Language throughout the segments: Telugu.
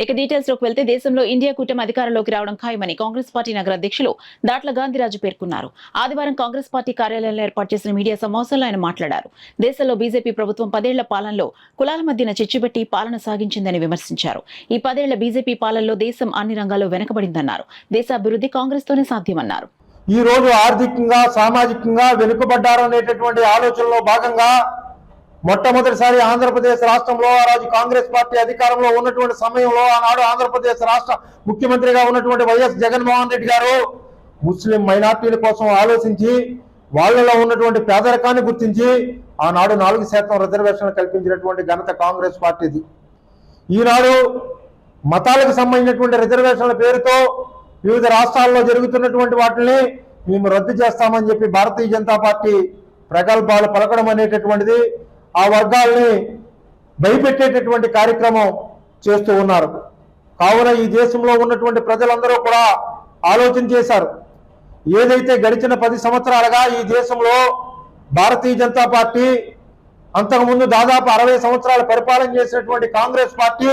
ఇక డీటెయిల్స్ లోకి వెళ్తే దేశంలో ఇండియా కూటమి అధికారంలోకి రావడం ఖాయమని కాంగ్రెస్ పార్టీ నగర అధ్యక్షులు దాట్ల గాంధీరాజు పేర్కొన్నారు. ఆదివారం కాంగ్రెస్ పార్టీ కార్యాలయంలో ఏర్పాటు చేసిన మీడియా సమావేశంలో ఆయన మాట్లాడారు. దేశంలో బీజేపీ ప్రభుత్వం 10 ఏళ్ల పాలనలో కులాల మధ్యన చిచ్చుపెట్టి పాలన సాగించిందని విమర్శించారు. ఈ 10 ఏళ్ల బీజేపీ పాలనలో దేశం అన్ని రంగాల్లో వెనుకబడిందన్నారు. దేశాభివృద్ధి కాంగ్రెస్ తోనే సాధ్యమన్నారు. ఈ రోజు ఆర్థికంగా సామాజికంగా వెనుకబడ్డారనేటటువంటి ఆలోచనలో భాగంగా మొట్టమొదటిసారి ఆంధ్రప్రదేశ్ రాష్ట్రంలో ఆ రోజు కాంగ్రెస్ పార్టీ అధికారంలో ఉన్నటువంటి సమయంలో ఆనాడు ఆంధ్రప్రదేశ్ రాష్ట్ర ముఖ్యమంత్రిగా ఉన్నటువంటి వైఎస్ జగన్మోహన్ రెడ్డి గారు ముస్లిం మైనార్టీల కోసం ఆలోచించి వాళ్ళలో ఉన్నటువంటి పేదరికాన్ని గుర్తించి ఆనాడు 4% రిజర్వేషన్లు కల్పించినటువంటి ఘనత కాంగ్రెస్ పార్టీది. ఈనాడు మతాలకు సంబంధించినటువంటి రిజర్వేషన్ల పేరుతో వివిధ రాష్ట్రాల్లో జరుగుతున్నటువంటి వాటిని మేము రద్దు చేస్తామని చెప్పి భారతీయ జనతా పార్టీ ప్రగల్భాలు పలకడం అనేటటువంటిది ఆ వర్గాల్ని భయపెట్టేటటువంటి కార్యక్రమం చేస్తూ ఉన్నారు. కావున ఈ దేశంలో ఉన్నటువంటి ప్రజలందరూ కూడా ఆలోచన చేశారు. ఏదైతే గడిచిన 10 సంవత్సరాలుగా ఈ దేశంలో భారతీయ జనతా పార్టీ అంతకుముందు దాదాపు 60 సంవత్సరాలు పరిపాలన చేసినటువంటి కాంగ్రెస్ పార్టీ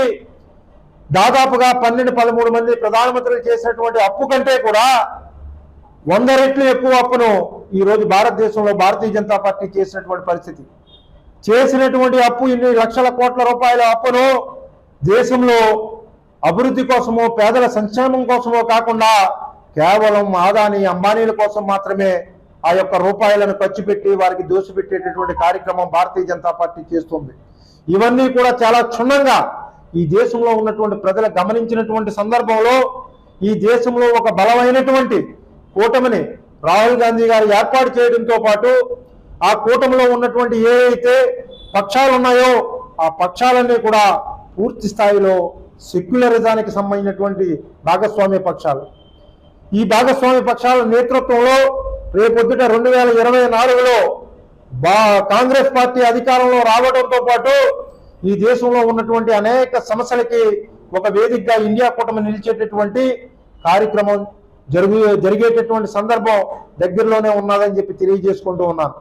దాదాపుగా 12-13 మంది ప్రధానమంత్రులు చేసినటువంటి అప్పు కంటే కూడా 100 రెట్లు ఎక్కువ అప్పును ఈరోజు భారతదేశంలో భారతీయ జనతా పార్టీ చేసినటువంటి పరిస్థితి. చేసినటువంటి అప్పు ఇన్ని లక్షల కోట్ల రూపాయల అప్పును దేశంలో అభివృద్ధి కోసమో పేదల సంక్షేమం కోసమో కాకుండా కేవలం ఆదాని అంబానీల కోసం మాత్రమే ఆ యొక్క రూపాయలను ఖర్చు పెట్టి వారికి దోసిపెట్టేటటువంటి కార్యక్రమం భారతీయ జనతా పార్టీ చేస్తుంది. ఇవన్నీ కూడా చాలా క్షుణ్ణంగా ఈ దేశంలో ఉన్నటువంటి ప్రజలు గమనించినటువంటి సందర్భంలో ఈ దేశంలో ఒక బలమైనటువంటి కూటమిని రాహుల్ గాంధీ గారు ఏర్పాటు చేయడంతో పాటు ఆ కూటమిలో ఉన్నటువంటి ఏవైతే పక్షాలు ఉన్నాయో ఆ పక్షాలన్నీ కూడా పూర్తి స్థాయిలో సెక్యులరిజానికి సంబంధించినటువంటి భాగస్వామ్య పక్షాలు. ఈ భాగస్వామ్య పక్షాల నేతృత్వంలో రేపొద్దుట 2024లో కాంగ్రెస్ పార్టీ అధికారంలో రావడంతో పాటు ఈ దేశంలో ఉన్నటువంటి అనేక సమస్యలకి ఒక వేదికగా ఇండియా కూటమి నిలిచేటటువంటి కార్యక్రమం జరిగేటటువంటి సందర్భం దగ్గరలోనే ఉన్నదని చెప్పి తెలియజేసుకుంటూ ఉన్నాను.